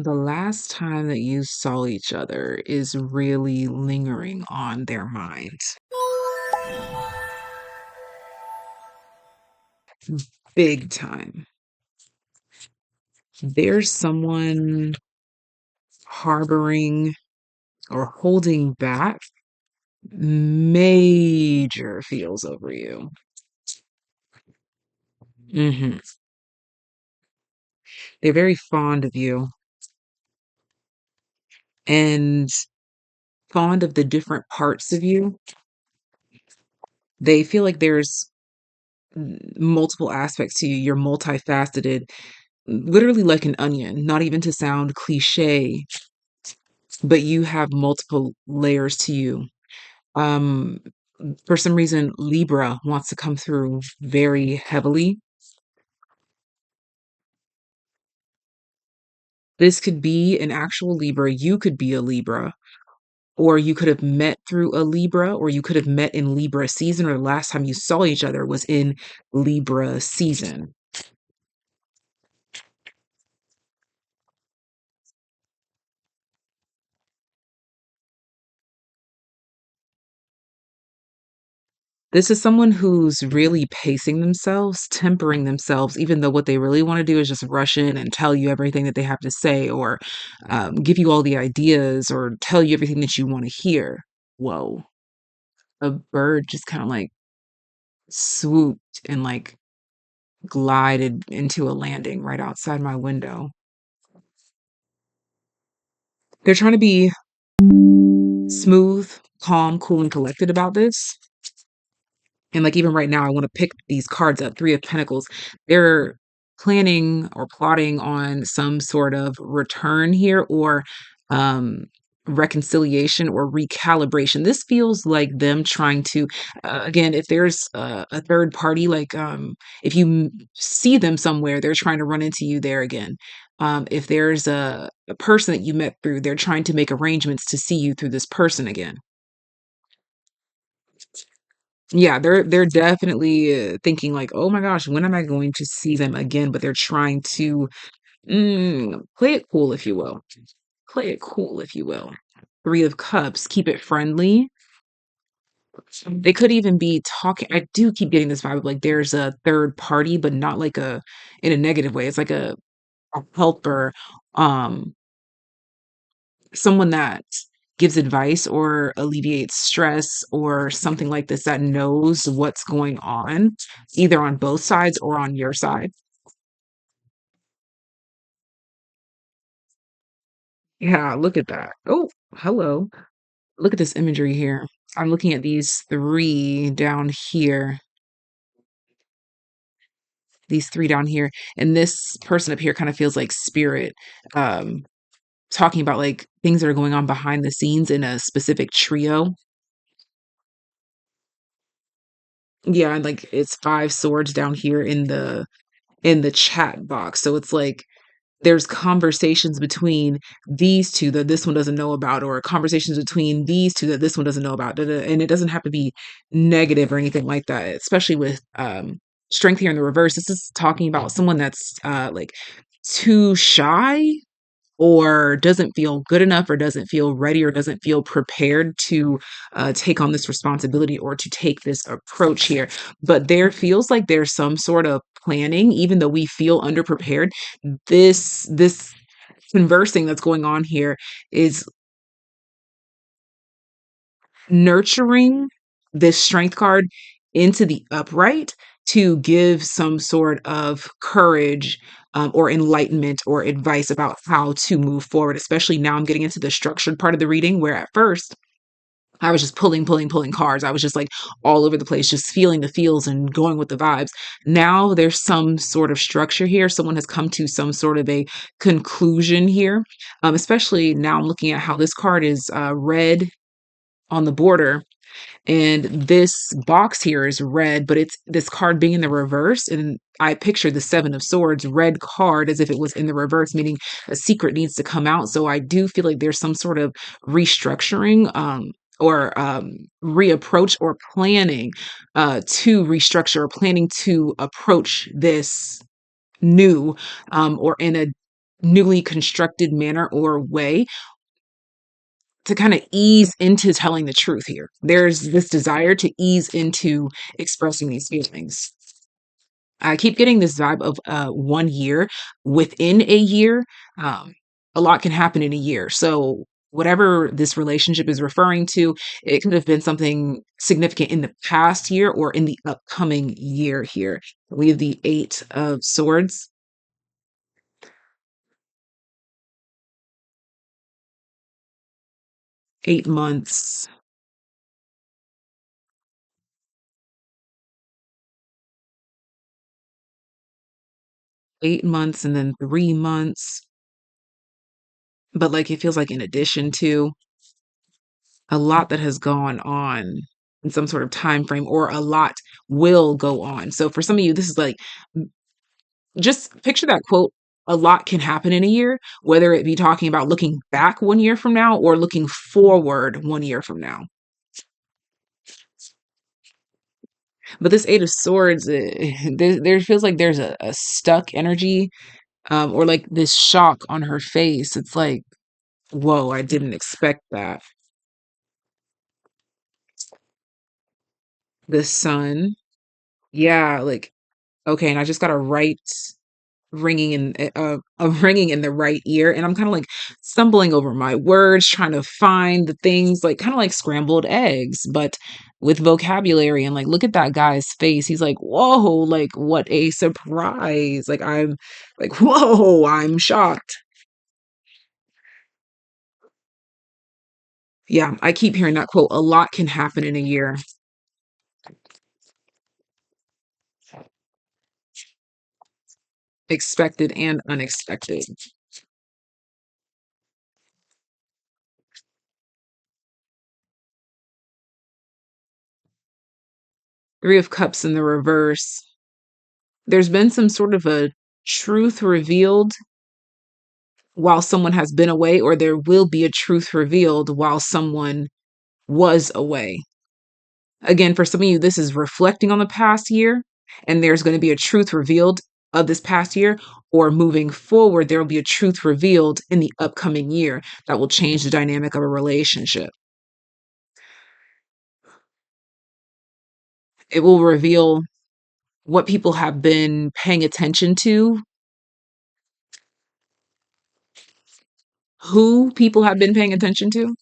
The last time that you saw each other is really lingering on their mind. Big time. There's someone harboring or holding back major feels over you. hmm They're very fond of you and fond of the different parts of you. They feel like there's multiple aspects to you. You're multifaceted, literally like an onion, not even to sound cliche, but you have multiple layers to you. Um, for some reason, Libra wants to come through very heavily. This could be an actual Libra. You could be a Libra, or you could have met through a Libra, or you could have met in Libra season, or the last time you saw each other was in Libra season. This is someone who's really pacing themselves, tempering themselves, even though what they really want to do is just rush in and tell you everything that they have to say, or give you all the ideas, or tell you everything that you want to hear. Whoa. A bird just kind of like swooped and like glided into a landing right outside my window. They're trying to be smooth, calm, cool, and collected about this. And like even right now, I want to pick these cards up. Three of Pentacles. They're planning or plotting on some sort of return here, or um reconciliation or recalibration. This feels like them trying to again, if there's a third party, like if you see them somewhere, they're trying to run into you there again. If there's a person that you met through, they're trying to make arrangements to see you through this person again. Yeah, they're definitely, thinking like, "Oh my gosh, when am I going to see them again?" But they're trying to, play it cool, if you will. Play it cool, if you will. Three of Cups, keep it friendly. They could even be talking. I do keep getting this vibe of like there's a third party, but not like a in a negative way. It's like a helper, um, someone that gives advice or alleviates stress or something like this, that knows what's going on, either on both sides or on your side. Yeah, look at that. Oh, hello. Look at this imagery here. I'm looking at these three down here, these three down here, and this person up here kind of feels like spirit, um, talking about like things that are going on behind the scenes in a specific trio. Yeah, and like it's five swords down here in the chat box. So it's like there's conversations between these two that this one doesn't know about, or conversations between these two that this one doesn't know about. And it doesn't have to be negative or anything like that, especially with strength here in the reverse. This is talking about someone that's like too shy, or doesn't feel good enough, or doesn't feel ready, or doesn't feel prepared to take on this responsibility or to take this approach here. But there feels like there's some sort of planning, even though we feel underprepared. This conversing that's going on here is nurturing this strength card into the upright to give some sort of courage, or enlightenment or advice about how to move forward. Especially now, I'm getting into the structured part of the reading where at first I was just pulling cards. I was just like all over the place, just feeling the feels and going with the vibes. Now there's some sort of structure here. Someone has come to some sort of a conclusion here. Especially now, I'm looking at how this card is red on the border, and this box here is red, but it's this card being in the reverse. And I pictured the Seven of Swords, red card, as if it was in the reverse, meaning a secret needs to come out. So I do feel like there's some sort of restructuring, or reapproach, or planning to restructure, or planning to approach this new, or in a newly constructed manner or way to kind of ease into telling the truth here. There's this desire to ease into expressing these feelings. I keep getting this vibe of 1 year. Within a year, um, a lot can happen in a year. So, whatever this relationship is referring to, it could have been something significant in the past year or in the upcoming year here. We have the Eight of Swords, 8 months, 8 months, and then 3 months. But like it feels like in addition to a lot that has gone on in some sort of time frame, or a lot will go on. So for some of you, this is like, just picture that quote, a lot can happen in a year, whether it be talking about looking back 1 year from now or looking forward 1 year from now. But this Eight of Swords, there feels like there's a stuck energy, or like this shock on her face. It's like, whoa, I didn't expect that. The sun. Yeah, like, okay, and I just got a right ringing in a ringing in the right ear, and I'm kind of like stumbling over my words, trying to find the things, like kind of like scrambled eggs, but with vocabulary. And like, look at that guy's face. He's like, whoa, like what a surprise. Like I'm like, whoa, I'm shocked. Yeah, I keep hearing that quote. A lot can happen in a year. Expected and unexpected. Three of Cups in the reverse. There's been some sort of a truth revealed while someone has been away, or there will be a truth revealed while someone was away. Again, for some of you, this is reflecting on the past year, and there's going to be a truth revealed of this past year, or moving forward, there will be a truth revealed in the upcoming year that will change the dynamic of a relationship. It will reveal what people have been paying attention to, who people have been paying attention to.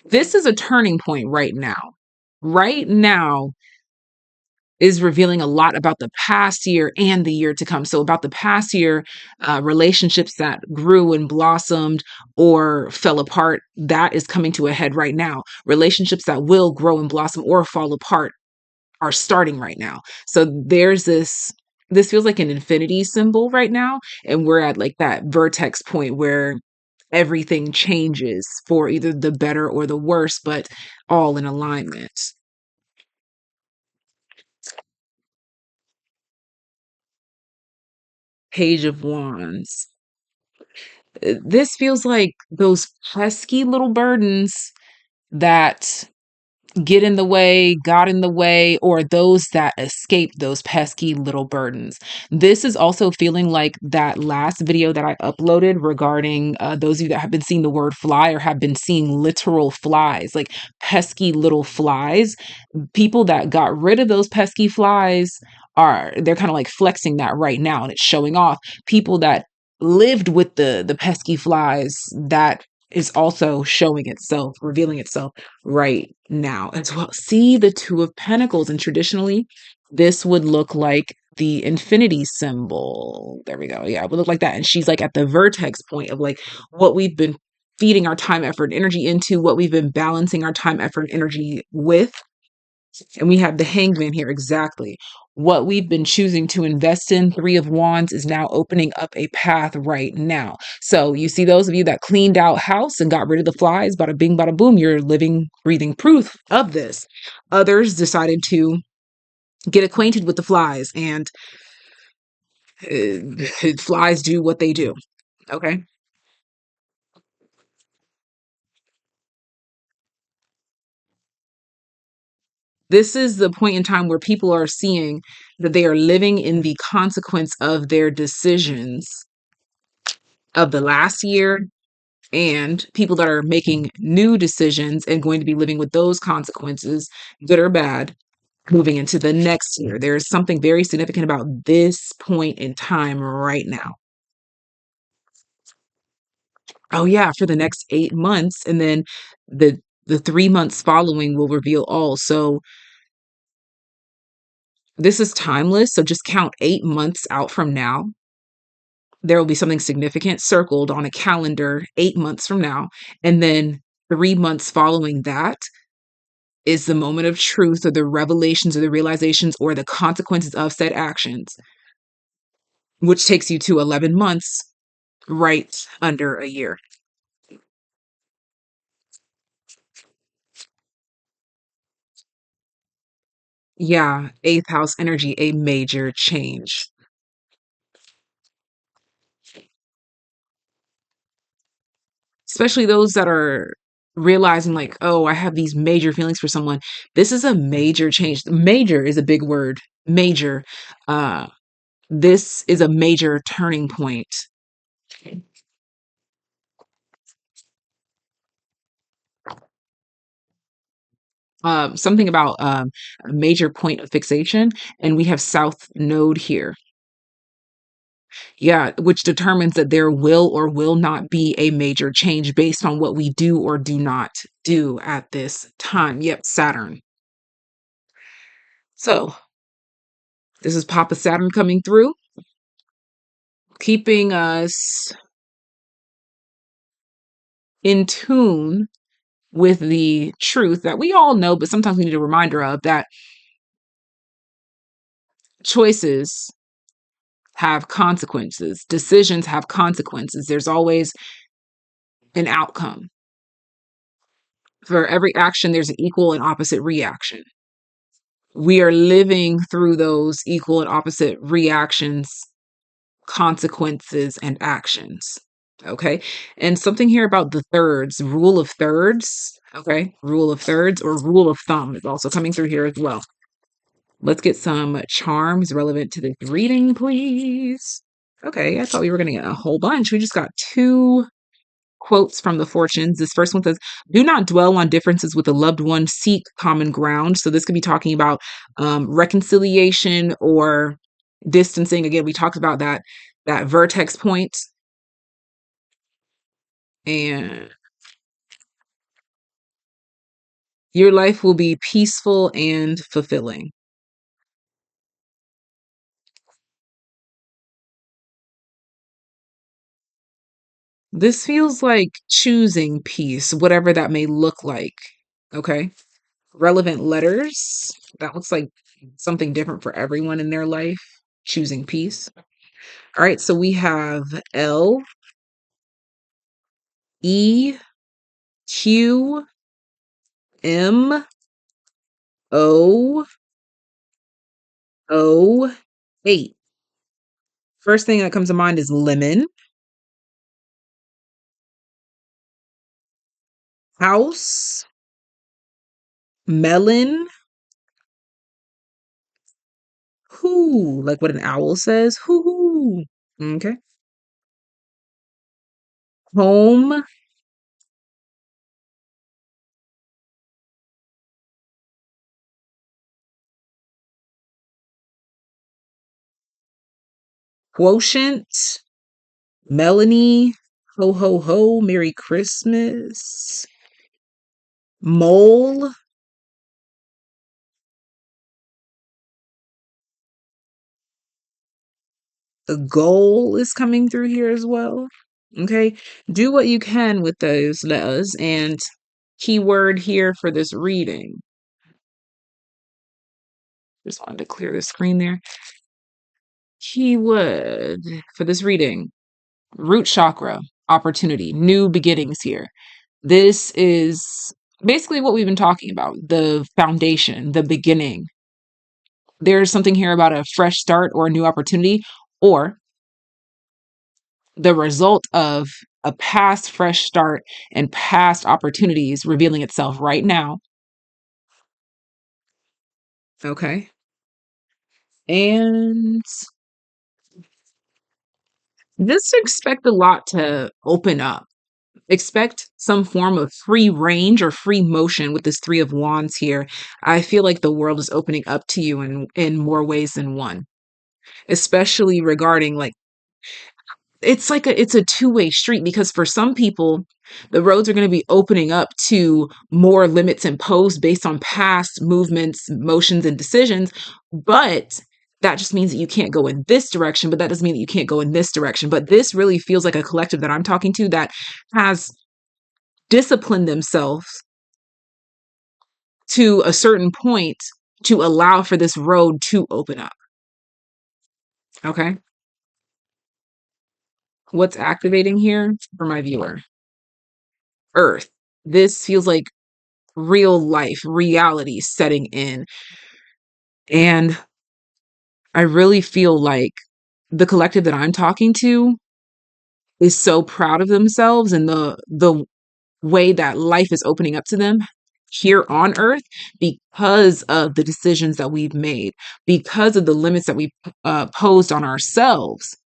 This is a turning point right now. Right now, is revealing a lot about the past year and the year to come. So, about the past year, relationships that grew and blossomed or fell apart, that is coming to a head right now. Relationships that will grow and blossom or fall apart are starting right now. So, there's this feels like an infinity symbol right now. And we're at like that vertex point where everything changes for either the better or the worse, but all in alignment. Page of Wands. This feels like those pesky little burdens that get in the way, got in the way, or those that escape those pesky little burdens. This is also feeling like that last video that I uploaded regarding those of you that have been seeing the word fly or have been seeing literal flies, like pesky little flies. People that got rid of those pesky flies they're kind of like flexing that right now, and it's showing off. People that lived with the pesky flies, that is also showing itself, revealing itself right now as well. See the Two of Pentacles, and traditionally this would look like the infinity symbol. There we go. Yeah, it would look like that. And she's like at the vertex point of like what we've been feeding our time, effort, and energy into, what we've been balancing our time, effort, and energy with. And we have the Hangman here, exactly. What we've been choosing to invest in, Three of Wands, is now opening up a path right now. So you see those of you that cleaned out house and got rid of the flies, bada bing, bada boom, you're living, breathing proof of this. Others decided to get acquainted with the flies, and flies do what they do. Okay. This is the point in time where people are seeing that they are living in the consequence of their decisions. of the last year, and people that are making new decisions and going to be living with those consequences, good or bad, moving into the next year. There's something very significant about this point in time right now. Oh yeah, for the next 8 months, and then the 3 months following will reveal all. So this is timeless. So just count 8 months out from now. There will be something significant circled on a calendar 8 months from now. And then 3 months following that is the moment of truth, or the revelations or the realizations or the consequences of said actions, which takes you to 11 months, right under a year. Yeah, eighth house energy, a major change. Especially those that are realizing, like, oh, I have these major feelings for someone. This is a major change. Major is a big word. Major. Uh, this is a major turning point. Something about a major point of fixation, and we have South Node here. Yeah, which determines that there will or will not be a major change based on what we do or do not do at this time. Yep, Saturn. So this is Papa Saturn coming through, keeping us in tune with the truth that we all know, but sometimes we need a reminder of, that choices have consequences, decisions have consequences. There's always an outcome. For every action, there's an equal and opposite reaction. We are living through those equal and opposite reactions, consequences, and actions. Okay. And something here about the thirds, rule of thirds. Okay. Rule of thirds, or rule of thumb, is also coming through here as well. Let's get some charms relevant to this reading, please. Okay. I thought we were going to get a whole bunch. We just got two quotes from the fortunes. This first one says, "Do not dwell on differences with a loved one, seek common ground." So this could be talking about reconciliation or distancing. Again, we talked about that vertex point, and your life will be peaceful and fulfilling. This feels like choosing peace, whatever that may look like. Okay. Relevant letters. That looks like something different for everyone in their life. Choosing peace. All right, so we have L, E, Q, M, O, O, 8. First thing that comes to mind is lemon, house, melon, whoo, like what an owl says, hoo hoo. Okay. Home, quotient, Melanie, ho ho ho, Merry Christmas, mole, the goal is coming through here as well. Okay. Do what you can with those letters. And keyword here for this reading. Just wanted to clear the screen there. Keyword for this reading: root chakra, opportunity, new beginnings here. This is basically what we've been talking about, the foundation, the beginning. There's something here about a fresh start or a new opportunity, or the result of a past fresh start and past opportunities revealing itself right now. Okay. And Just expect a lot to open up. Expect some form of free range or free motion with this Three of Wands here. I feel like the world is opening up to you in more ways than one, especially regarding like it's a two-way street because for some people the roads are going to be opening up to more limits imposed based on past movements, motions and decisions, but that just means that you can't go in this direction, but that doesn't mean that you can't go in this direction. But this really feels like a collective that I'm talking to that has disciplined themselves to a certain point to allow for this road to open up. Okay. What's activating here for my viewer? Earth. This feels like real life, reality setting in. And I really feel like the collective that I'm talking to is so proud of themselves and the way that life is opening up to them here on earth because of the decisions that we've made, because of the limits that we posed on ourselves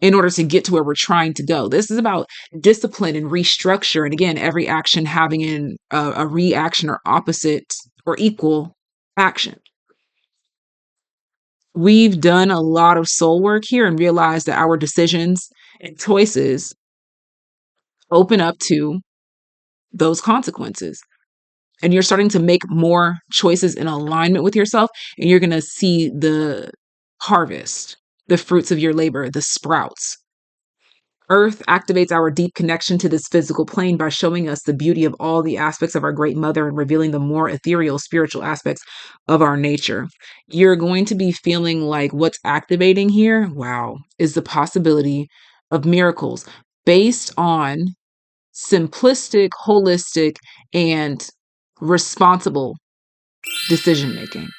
in order to get to where we're trying to go. This is about discipline and restructure. And again, every action having a reaction or opposite or equal action. We've done a lot of soul work here and realized that our decisions and choices open up to those consequences. And you're starting to make more choices in alignment with yourself, and you're going to see the harvest, the fruits of your labor, the sprouts. Earth activates our deep connection to this physical plane by showing us the beauty of all the aspects of our great mother and revealing the more ethereal spiritual aspects of our nature. You're going to be feeling like what's activating here, wow, is the possibility of miracles based on simplistic, holistic, and responsible decision making.